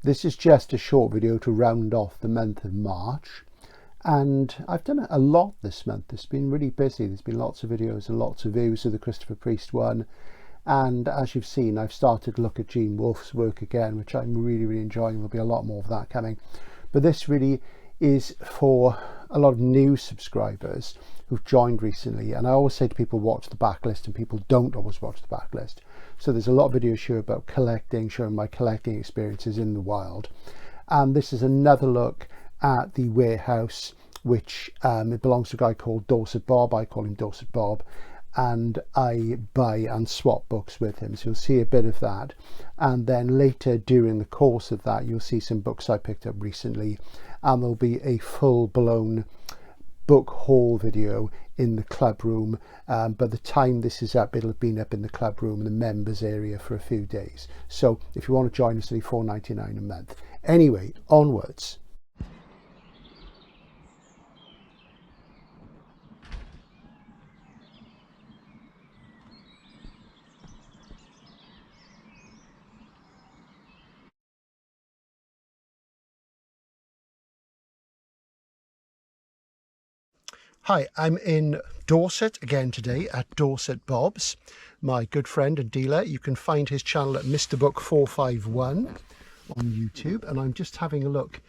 This is just a short video to round off the month of March, and I've done a lot this month. It's been really busy. There's been lots of videos and lots of views of the Christopher Priest one, and as you've seen, I've started to look at Gene Wolfe's work again, which I'm really enjoying. There'll be a lot more of that coming, but this really is for a lot of new subscribers who've joined recently. And I always say to people, watch the backlist, and people don't always watch the backlist. So there's a lot of videos here about collecting, showing my collecting experiences in the wild. And this is another look at the warehouse, which it belongs to a guy called Dorset Bob. I call him Dorset Bob, and I buy and swap books with him. So you'll see a bit of that. And then later during the course of that, you'll see some books I picked up recently, and there'll be a full-blown book haul video in the club room. By the time this is up, it'll have been up in the club room, the members area, for a few days. So if you want to join us, it's only $4.99 a month. Anyway, onwards. Hi, I'm in Dorset again today at Dorset Bob's, my good friend and dealer. You can find his channel at Mr. Book 451 on YouTube, and I'm just having a look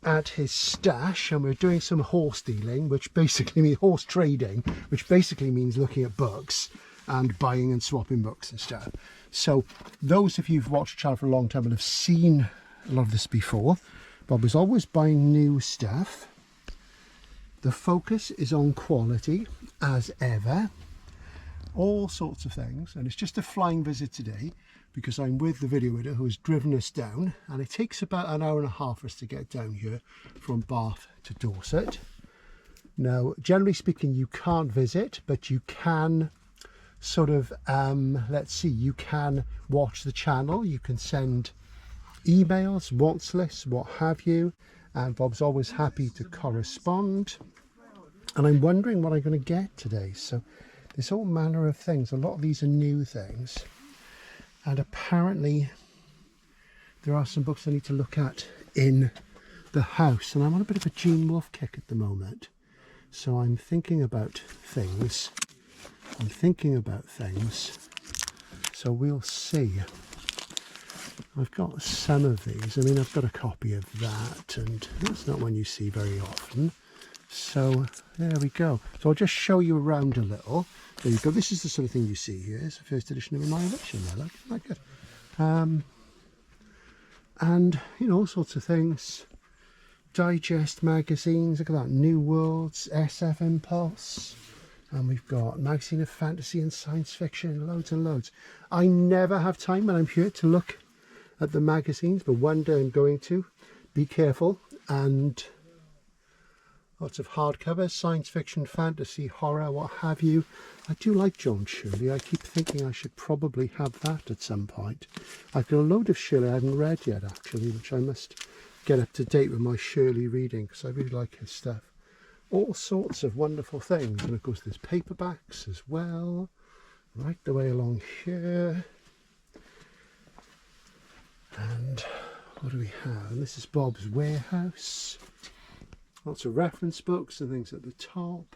at his stash, and we're doing some horse dealing, which basically means horse trading, which basically means looking at books and buying and swapping books and stuff. So those of you who've watched the channel for a long time will have seen a lot of this before. Bob is always buying new stuff. The focus is on quality as ever, all sorts of things. And it's just a flying visit today because I'm with the video editor who has driven us down, and it takes about an hour and a half for us to get down here from Bath to Dorset. Now, generally speaking, you can't visit, but you can sort of, let's see, you can watch the channel, you can send emails, wants lists, what have you. And Bob's always happy to correspond. And I'm wondering what I'm going to get today. So there's all manner of things. A lot of these are new things. And apparently there are some books I need to look at in the house. And I'm on a bit of a Gene Wolfe kick at the moment. So I'm thinking about things. So we'll see. I've got some of these. I mean, I've got a copy of that, and that's not one you see very often. So there we go. So I'll just show you around a little. There you go. This is the sort of thing you see here. It's the first edition of Annihilation there. Look, isn't that good? And, you know, all sorts of things. Digest magazines. Look at that. New Worlds, SF Impulse. And we've got Magazine of Fantasy and Science Fiction. Loads and loads. I never have time when I'm here to look at the magazines, but one day I'm going to. Be careful. And lots of hardcovers, science fiction, fantasy, horror, what have you. I do like John Shirley. I keep thinking I should probably have that at some point. I've got a load of Shirley I haven't read yet, actually, which I must get up to date with my Shirley reading, because I really like his stuff. All sorts of wonderful things. And of course there's paperbacks as well, right the way along here. And what do we have? And this is Bob's Warehouse. Lots of reference books and things at the top.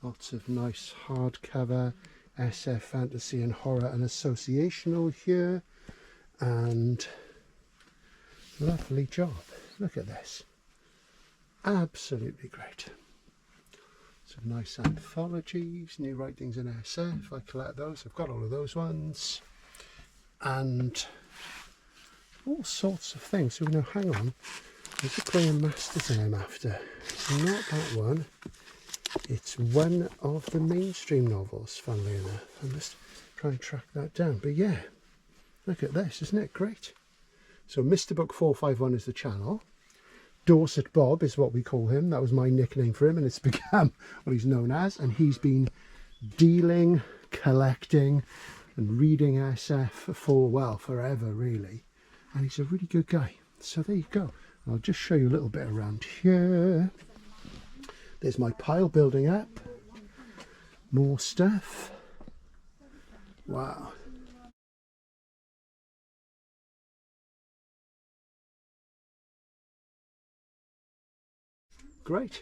Lots of nice hardcover SF, fantasy and horror and associational here. And lovely job. Look at this. Absolutely great. Some nice anthologies, new writings in SF. I collect those. I've got all of those ones. And all sorts of things. So now, hang on, there's a Graham Masterson I'm after. It's not that one. It's one of the mainstream novels, funnily enough. I'm just trying to track that down. But yeah, look at this, isn't it great? So Mr. Book 451 is the channel. Dorset Bob is what we call him. That was my nickname for him, and it's become what he's known as. And he's been dealing, collecting and reading SF for, well, forever really. And he's a really good guy. So there you go. I'll just show you a little bit around here. There's my pile building up. More stuff. Wow. great.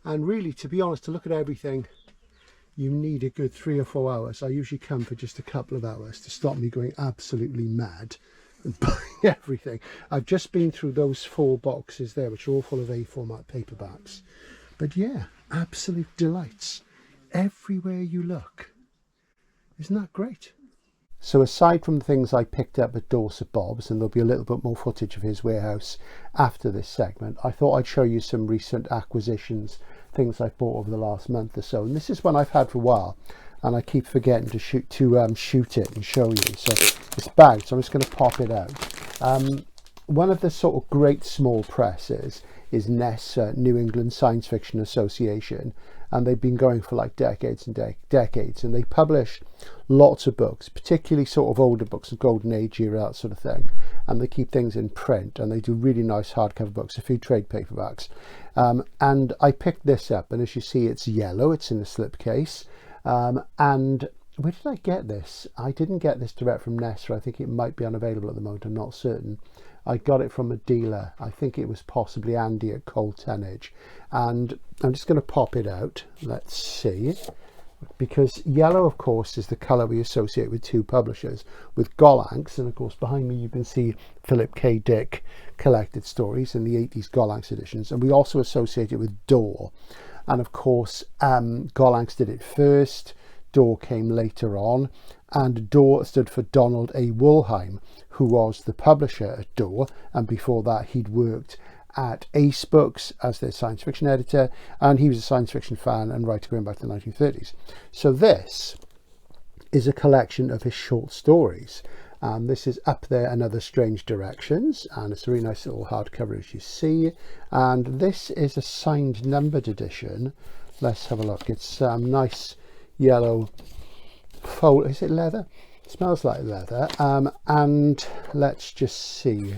And really, to be honest, to look at everything, you need a good 3 or 4 hours. I usually come for just a couple of hours to stop me going absolutely mad and buying everything. I've just been through those 4 boxes there, which are all full of A format paperbacks. But yeah, absolute delights everywhere you look. Isn't that great? So aside from the things I picked up at Dorset Bob's, and there'll be a little bit more footage of his warehouse after this segment, I thought I'd show you some recent acquisitions, things I've bought over the last month or so. And this is one I've had for a while, and I keep forgetting to shoot it and show you. So it's bagged, so I'm just going to pop it out. One of the sort of great small presses is Ness, New England Science Fiction Association, and they've been going for like decades and decades, and they publish lots of books, particularly sort of older books, the Golden Age era, that sort of thing, and they keep things in print, and they do really nice hardcover books, a few trade paperbacks, and I picked this up, and as you see, it's yellow, it's in a slipcase, and where did I get this? I didn't get this direct from Ness, I think it might be unavailable at the moment, I'm not certain. I got it from a dealer. I think it was possibly Andy at Coal Tonnage. And I'm just going to pop it out. Let's see. Because yellow, of course, is the colour we associate with 2 publishers, with Gollancz. And of course, behind me, you can see Philip K. Dick collected stories in the 80s Gollancz editions. And we also associate it with Door. And of course, Gollancz did it first. Door came later on. And Door stood for Donald A. Wollheim, who was the publisher at Door, and before that he'd worked at Ace Books as their science fiction editor, and he was a science fiction fan and writer going back to the 1930s. So this is a collection of his short stories. This is Up There and Other Strange Directions, and it's a really nice little hardcover, as you see. And this is a signed numbered edition. Let's have a look. It's nice yellow fold. Is it leather? It smells like leather. And let's just see.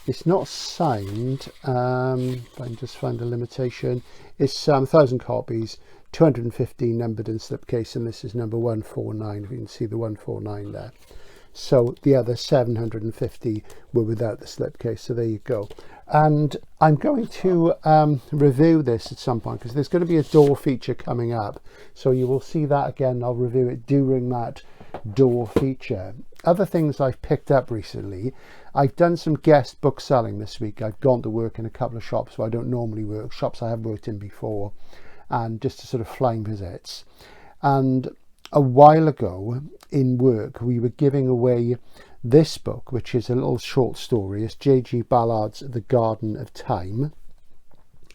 It's not signed. If I can just find a limitation. It's 1,000 copies, 250 numbered in slipcase, and this is number 149. If you can see the 149 there. So the other 750 were without the slipcase. So there you go. And I'm going to review this at some point, because there's going to be a Door feature coming up. So you will see that again. I'll review it during that Door feature. Other things I've picked up recently, I've done some guest book selling this week. I've gone to work in a couple of shops where I don't normally work, shops I have worked in before, and just to sort of flying visits. And a while ago in work, we were giving away this book, which is a little short story. It's J.G. Ballard's The Garden of Time.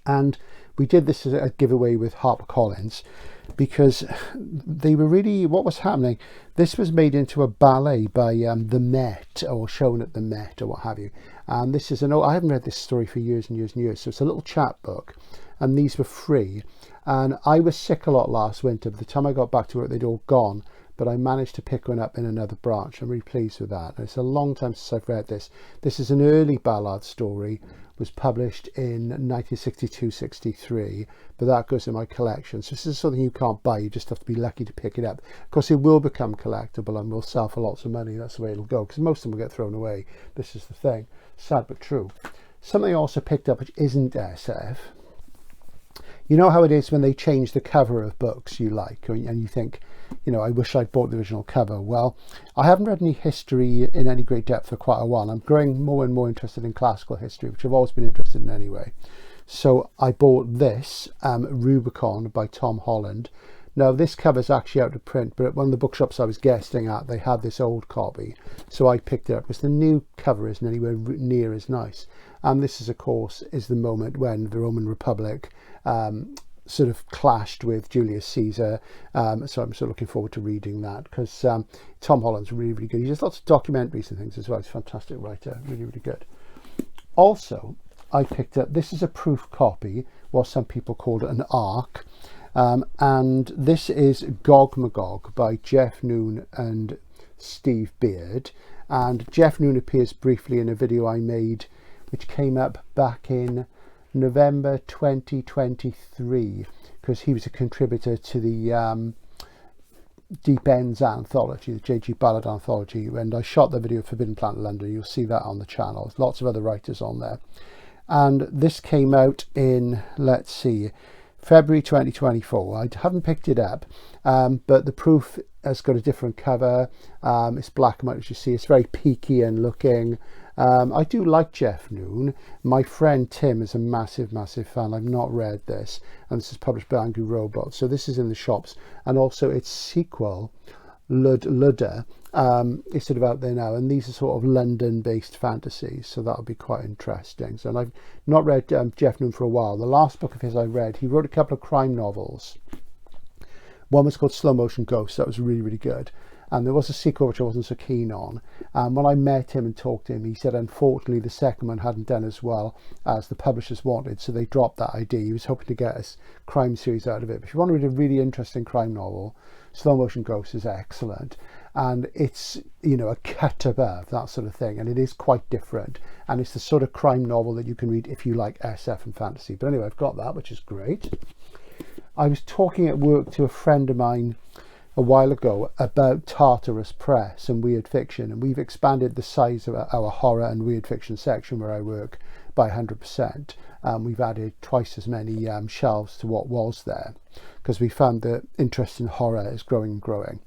And we did this as a giveaway with HarperCollins, because they were really, what was happening, this was made into a ballet by the Met, or shown at the Met, or what have you. And this is I haven't read this story for years and years and years, so it's a little chapbook, and these were free. And I was sick a lot last winter. By the time I got back to work, they'd all gone, but I managed to pick one up in another branch. I'm really pleased with that. And it's a long time since I've read this. This is an early Ballard story, was published in 1962-63, but that goes in my collection. So this is something you can't buy, you just have to be lucky to pick it up. Of course, it will become collectible and will sell for lots of money. That's the way it'll go, because most of them will get thrown away. This is the thing. Sad but true. Something I also picked up, which isn't SF. You know how it is when they change the cover of books you like, and you think, you know, I wish I'd bought the original cover. Well, I haven't read any history in any great depth for quite a while. I'm growing more and more interested in classical history, which I've always been interested in anyway. So I bought this, Rubicon by Tom Holland. Now, this cover's actually out of print, but at one of the bookshops I was guesting at, they had this old copy. So I picked it up, because the new cover isn't anywhere near as nice. And this is, of course, is the moment when the Roman Republic sort of clashed with Julius Caesar. So I'm sort of looking forward to reading that, because Tom Holland's really, really good. He does lots of documentaries and things as well. He's a fantastic writer, really, really good. Also, I picked up, this is a proof copy, what some people called an ARC. And this is Gog Magog by Jeff Noon and Steve Beard. And Jeff Noon appears briefly in a video I made, which came up back in November 2023, because he was a contributor to the Deep Ends anthology, the J.G. Ballard anthology, and I shot the video Forbidden Planet London. You'll see that on the channel. There's lots of other writers on there. and this came out in, let's see, February 2024. I haven't picked it up, but the proof has got a different cover. It's black and white, as you see. It's very peaky and looking. I do like Jeff Noon. My friend Tim is a massive fan. I've not read this, and this is published by Angry Robot, so this is in the shops. And also its sequel, Ludder, is sort of out there now, and these are sort of London-based fantasies, so that'll be quite interesting. So, and I've not read Jeff Noon for a while. The last book of his I read, he wrote a couple of crime novels. One was called Slow Motion Ghosts. That was really good. And there was a sequel which I wasn't so keen on. When I met him and talked to him, he said unfortunately the second one hadn't done as well as the publishers wanted, so they dropped that idea. He was hoping to get a crime series out of it. But if you want to read a really interesting crime novel, Slow Motion Ghosts is excellent. And it's, you know, a cut above that sort of thing, and it is quite different, and it's the sort of crime novel that you can read if you like SF and fantasy. But anyway, I've got that, which is great. I was talking at work to a friend of mine a while ago about Tartarus Press and weird fiction, and we've expanded the size of our horror and weird fiction section where I work by 100%. We've added twice as many shelves to what was there, because we found that interest in horror is growing and growing.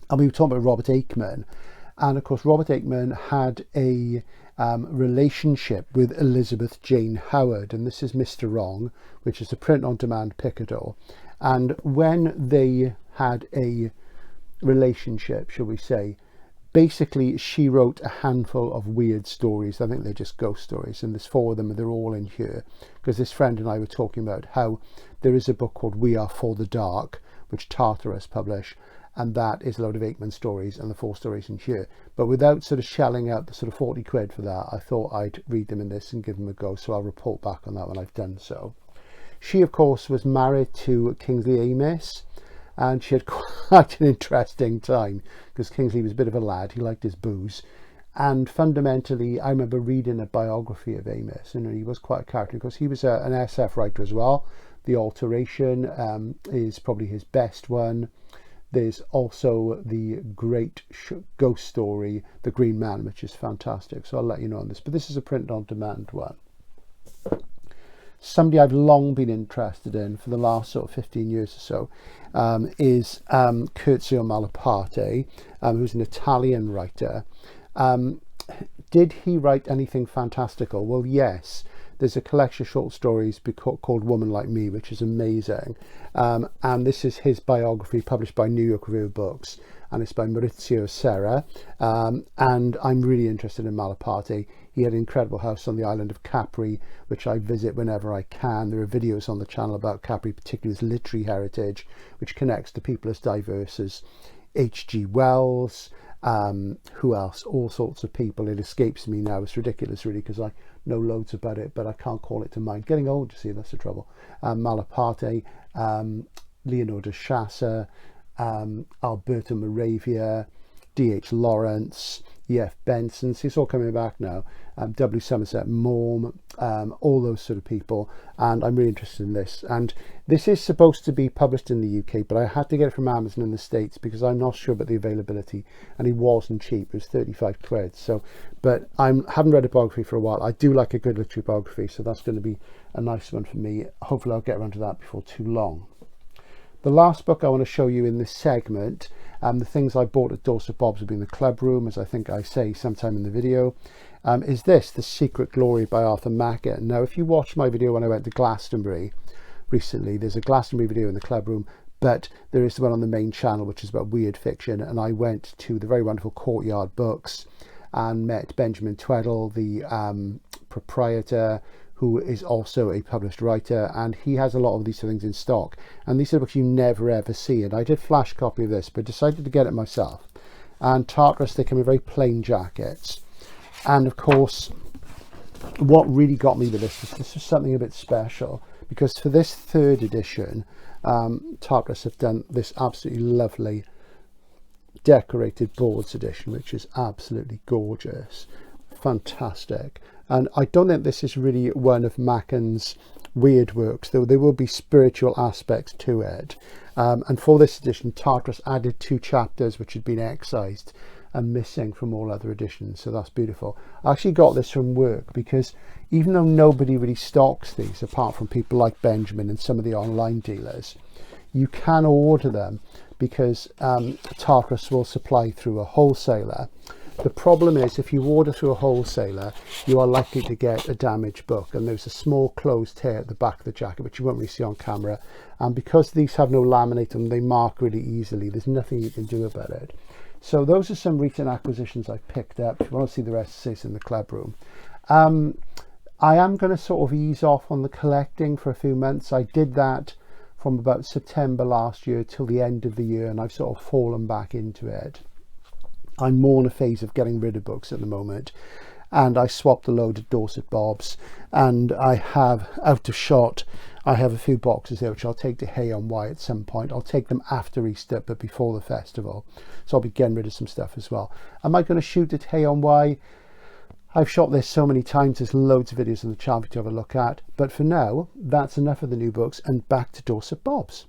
And we were talking about Robert Aikman, and of course Robert Aikman had a relationship with Elizabeth Jane Howard, and this is Mr. Wrong, which is a print-on-demand picador. And when they had a relationship, shall we say, basically she wrote a handful of weird stories. I think they're just ghost stories, and there's 4 of them, and they're all in here, because this friend and I were talking about how there is a book called We Are For the Dark, which Tartarus publish, and that is a load of Aikman stories, and the 4 stories in here. But without sort of shelling out the sort of 40 quid for that, I thought I'd read them in this and give them a go, so I'll report back on that when I've done so. She, of course, was married to Kingsley Amis, and she had quite an interesting time, because Kingsley was a bit of a lad. He liked his booze, and fundamentally I remember reading a biography of Amis, and he was quite a character, because he was an SF writer as well. The Alteration is probably his best one. There's also the great ghost story, The Green Man, which is fantastic, so I'll let you know on this. But this is a print-on-demand one. Somebody I've long been interested in for the last sort of 15 years or so is Curzio Malaparte, who's an Italian writer. Did he write anything fantastical? Well, yes. There's a collection of short stories called Woman Like Me, which is amazing. And this is his biography published by New York Review of Books, and it's by Maurizio Serra. And I'm really interested in Malaparte. He had an incredible house on the island of Capri, which I visit whenever I can. There are videos on the channel about Capri, particularly its literary heritage, which connects to people as diverse as H.G. Wells. Who else? All sorts of people. It escapes me now. It's ridiculous, really, because I know loads about it, but I can't call it to mind. Getting old, you see, that's the trouble. Malaparte, Leonor de Chassa, Alberto Moravia, D.H. Lawrence, E.F. Benson. See, it's all coming back now. W. Somerset Maugham, all those sort of people, and I'm really interested in this. And this is supposed to be published in the UK, but I had to get it from Amazon in the States because I'm not sure about the availability, and it wasn't cheap. It was 35 quid. So, but I haven't read a biography for a while. I do like a good literary biography, so that's going to be a nice one for me. Hopefully I'll get around to that before too long. The last book I want to show you in this segment, the things I bought at Dorset Bob's will be in the club room, as I think I say sometime in the video, is this, The Secret Glory by Arthur Machen. Now, if you watched my video when I went to Glastonbury recently, there's a Glastonbury video in the club room, but there is the one on the main channel, which is about weird fiction, and I went to the very wonderful Courtyard Books and met Benjamin Tweddle, the proprietor, who is also a published writer, and he has a lot of these things in stock, and these are books you never ever see. And I did flash copy of this, but decided to get it myself. And Tartarus, they come in very plain jackets, and of course what really got me with this was something a bit special, because for this 3rd edition, Tartarus have done this absolutely lovely decorated boards edition, which is absolutely gorgeous, fantastic. And I don't think this is really one of Machen's weird works, though there will be spiritual aspects to it. And for this edition, Tartarus added 2 chapters which had been excised, and missing from all other editions, so that's beautiful. I actually got this from work because even though nobody really stocks these apart from people like Benjamin and some of the online dealers, you can order them because Tarkus will supply through a wholesaler. The problem is if you order through a wholesaler, you are likely to get a damaged book, and there's a small closed tear at the back of the jacket which you won't really see on camera, and because these have no laminate on them, they mark really easily. There's nothing you can do about it. So those are some recent acquisitions I picked up. If you want to see the rest, it's in the club room. I am going to sort of ease off on the collecting for a few months. I did that from about September last year till the end of the year, and I've sort of fallen back into it. I'm more in a phase of getting rid of books at the moment, and I swapped a load of Dorset Bobs, and I have, out of shot, I have a few boxes there which I'll take to Hay-on-Wye at some point. I'll take them after Easter but before the festival, so I'll be getting rid of some stuff as well. Am I going to shoot at Hay-on-Wye? I've shot this so many times, there's loads of videos on the channel to have a look at, but for now that's enough of the new books, and back to Dorset Bobs.